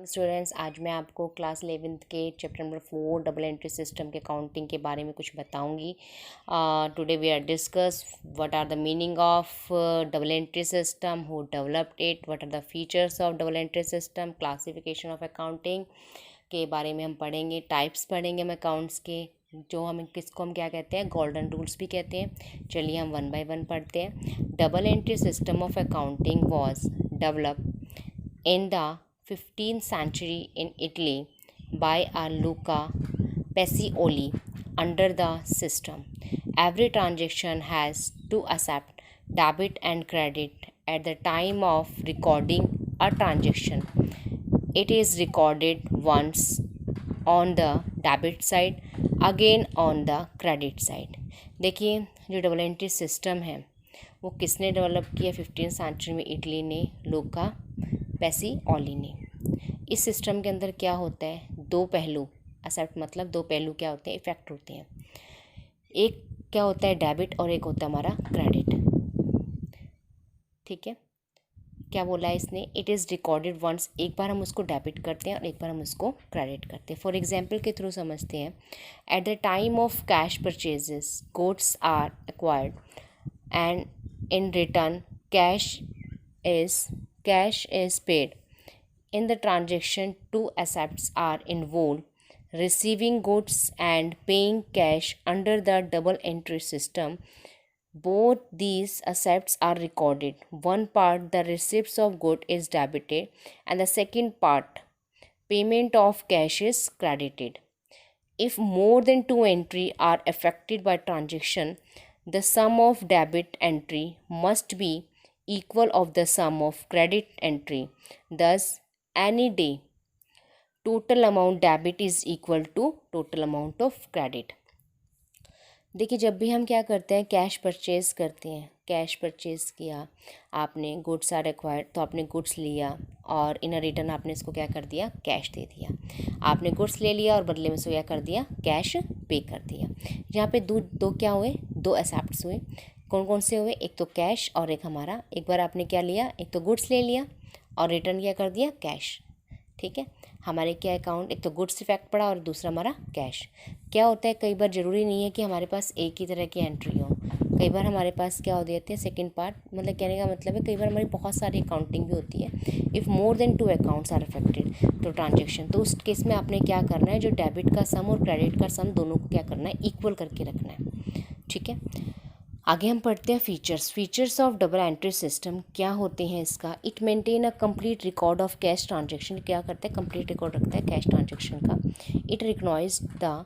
Morning students, आज मैं आपको क्लास 11th के chapter number 4 double entry system के काउंटिंग के बारे में कुछ बताऊंगी। Today we are discuss what are the meaning of double entry system, who developed it, what are the features of double entry system, classification of accounting के बारे में हम पढ़ेंगे। टाइप्स पढ़ेंगे हम अकाउंट्स के, जो हम किसको हम क्या कहते हैं, गोल्डन रूल्स भी कहते हैं। चलिए हम वन बाय वन पढ़ते हैं। Double entry system of accounting was developed in the 15th century in Italy by Luca Pacioli. Under the system, every transaction has to accept debit and credit at the time of recording a transaction. It is recorded once on the debit side, again on the credit side. देखिए, जो double entry system है वो किसने develop किया 15th century में? Italy ने, लूका Pacioli ने। इस सिस्टम के अंदर क्या होता है, दो पहलू, एसेप्ट मतलब दो पहलू क्या होते हैं, इफेक्ट होते हैं। एक क्या होता है डेबिट और एक होता है हमारा क्रेडिट। ठीक है, क्या बोला है इसने? इट इज़ रिकॉर्डेड वंस, एक बार हम उसको डेबिट करते हैं और एक बार हम उसको क्रेडिट करते हैं। फॉर एग्जाम्पल के थ्रू समझते हैं। At the time of cash purchases goods are acquired and in return cash is paid. In the transaction, two assets are involved: receiving goods and paying cash. Under the double entry system, both these assets are recorded. One part, the receipts of good, is debited, and the second part, payment of cash, is credited. If more than two entries are affected by transaction, the sum of debit entry must be equal of the sum of credit entry. Thus, any day, total amount debit is equal to total amount of credit. देखिए, जब भी हम क्या करते हैं, cash purchase करते हैं, cash purchase किया आपने, गुड्स आर एक्वायर्ड, तो आपने गुड्स लिया और इन रिटर्न आपने इसको क्या कर दिया, कैश दे दिया। आपने गुड्स ले लिया और बदले में इसको क्या कर दिया, कैश पे कर दिया। यहाँ पे दो क्या हुए, दो एसेप्ट्स हुए। कौन कौन से हुए? एक तो कैश और एक हमारा, एक बार आपने क्या लिया, एक तो गुड्स ले लिया और रिटर्न क्या कर दिया, कैश। ठीक है, हमारे क्या अकाउंट, एक तो गुड्स इफेक्ट पड़ा और दूसरा हमारा कैश। क्या होता है, कई बार ज़रूरी नहीं है कि हमारे पास एक ही तरह की एंट्री हो। कई बार हमारे पास क्या हो जाती है, सेकंड पार्ट, मतलब कहने का मतलब है कई बार हमारी बहुत सारी अकाउंटिंग भी होती है। If more than two accounts are affected तो ट्रांजेक्शन, तो उस केस में आपने क्या करना है, जो डेबिट का सम और क्रेडिट का सम दोनों को क्या करना है, इक्वल करके रखना है। ठीक है, आगे हम पढ़ते हैं features of double entry system. क्या होते हैं इसका? It maintain a complete record of cash transaction. क्या करता है, कंप्लीट रिकॉर्ड रखता है कैश ट्रांजैक्शन का। It recognize the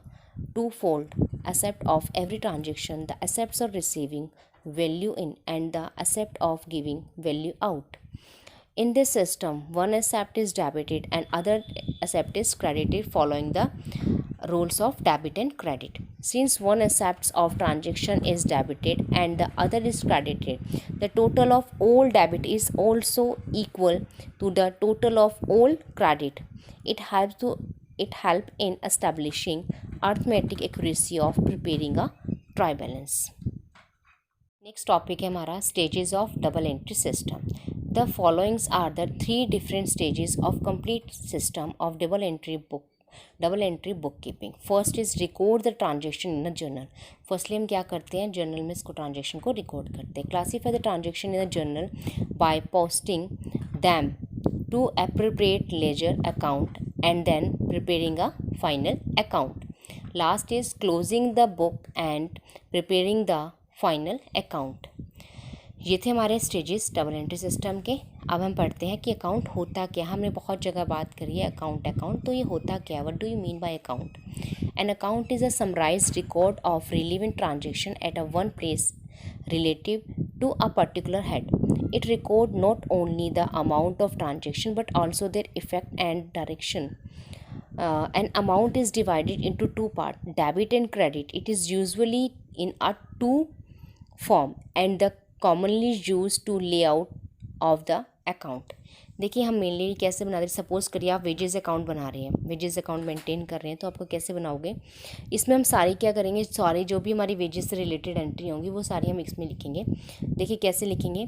two fold aspect of every transaction, the aspects of receiving value in and the aspect of giving value out. In this system, one asset is debited and other asset is credited following the rules of debit and credit. Since one asset of transaction is debited and the other is credited, the total of all debit is also equal to the total of all credit. It help in establishing arithmetic accuracy of preparing a trial balance. Next topic है हमारा stages of double entry system. The followings are the three different stages of complete system of double entry book keeping. First is record the transaction in a journal. Firstly हम क्या करते हैं, journal में इसको transaction को record करते हैं। Classify the transaction in a journal by posting them to appropriate ledger account and then preparing a final account. Last is closing the book and preparing the final account. ये थे हमारे stages double entry system के। अब हम पढ़ते हैं कि account होता क्या। हमने बहुत जगह बात करी है अकाउंट, तो ये होता क्या, what do you mean by account? An account is a summarised record of relevant transaction at a one place relative to a particular head. It record not only the amount of transaction but also their effect and direction. An amount is divided into two parts, debit and credit. It is usually in a two form and the commonly used to layout of the account. देखिए हम mainly कैसे बना रहे हैं, suppose करिए आप wages account बना रहे हैं, वेजेस अकाउंट मेंटेन कर रहे हैं, तो आपको कैसे बनाओगे, इसमें हम सारी क्या करेंगे, सारी जो भी हमारी वेजेस से रिलेटेड एंट्री होंगी वो सारी हम इसमें लिखेंगे। देखिए कैसे लिखेंगे,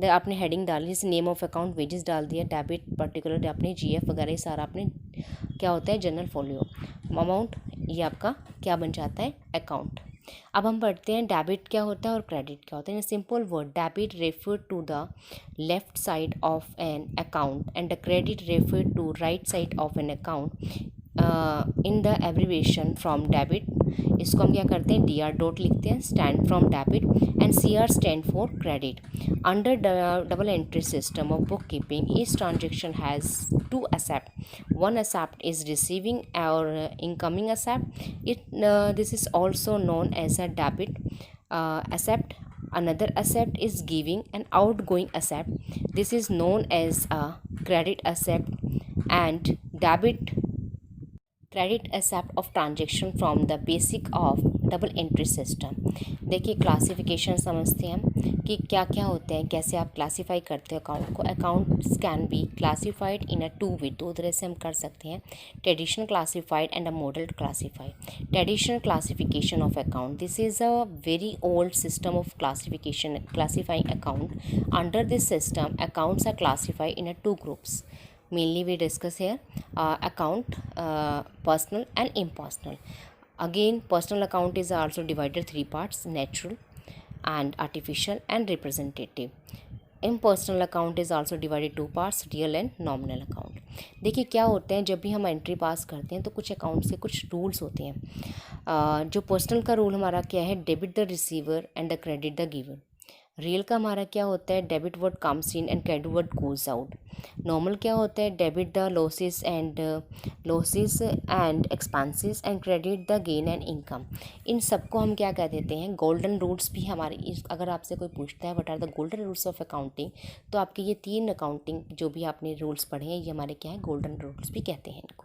आपने हेडिंग डाली, जैसे नेम ऑफ अकाउंट वेजेस डाल दिया, डेबिट पर्टिकुलर आपने जीएफ वगैरह ये सारा आपने क्या होता है जनरल फोलियो अमाउंट, ये आपका क्या बन जाता है अकाउंट। अब हम पढ़ते हैं डेबिट क्या होता है और क्रेडिट क्या होता है। Simple word, debit refer to the left side of an account and the credit refer to right side of an account in the abbreviation from debit, इसको हम क्या करते हैं डी आर डॉट लिखते हैं, stand from debit, and C R stand for credit. Under double entry system of book keeping each transaction has to accept. One accept is receiving or incoming accept. This is also known as a debit accept. Another accept is giving an outgoing accept. This is known as a credit accept. And debit credit except of transaction from the basic of double entry system. देखिए classification समझते हैं हम कि क्या क्या होते हैं, कैसे आप क्लासीफाई करते हो अकाउंट को। Accounts can be classified in a two way, दो तरह से हम कर सकते हैं, traditional classified and a model classified. Traditional classification of account, this is a very old system of classification classifying account. Under this system accounts are classified in a two groups. Mainly we discuss here account, personal and impersonal. Again personal account is also divided three parts: natural and artificial and representative. Impersonal account is also divided two parts: real and nominal account. देखिए क्या होते हैं, जब भी हम entry पास करते हैं तो कुछ अकाउंट्स के कुछ रूल्स होते हैं। जो पर्सनल का रूल हमारा क्या है, debit the receiver and the credit the giver. Real का हमारा क्या होता है, debit what comes in and credit what goes out. Normal क्या होता है, debit the losses and expenses and credit the gain and income. इन सबको हम क्या कह देते हैं, गोल्डन रूल्स भी हमारे। अगर आपसे कोई पूछता है what are the golden rules of accounting, तो आपके ये तीन अकाउंटिंग जो भी आपने रूल्स पढ़े हैं ये हमारे क्या है, गोल्डन रूल्स भी कहते हैं इनको।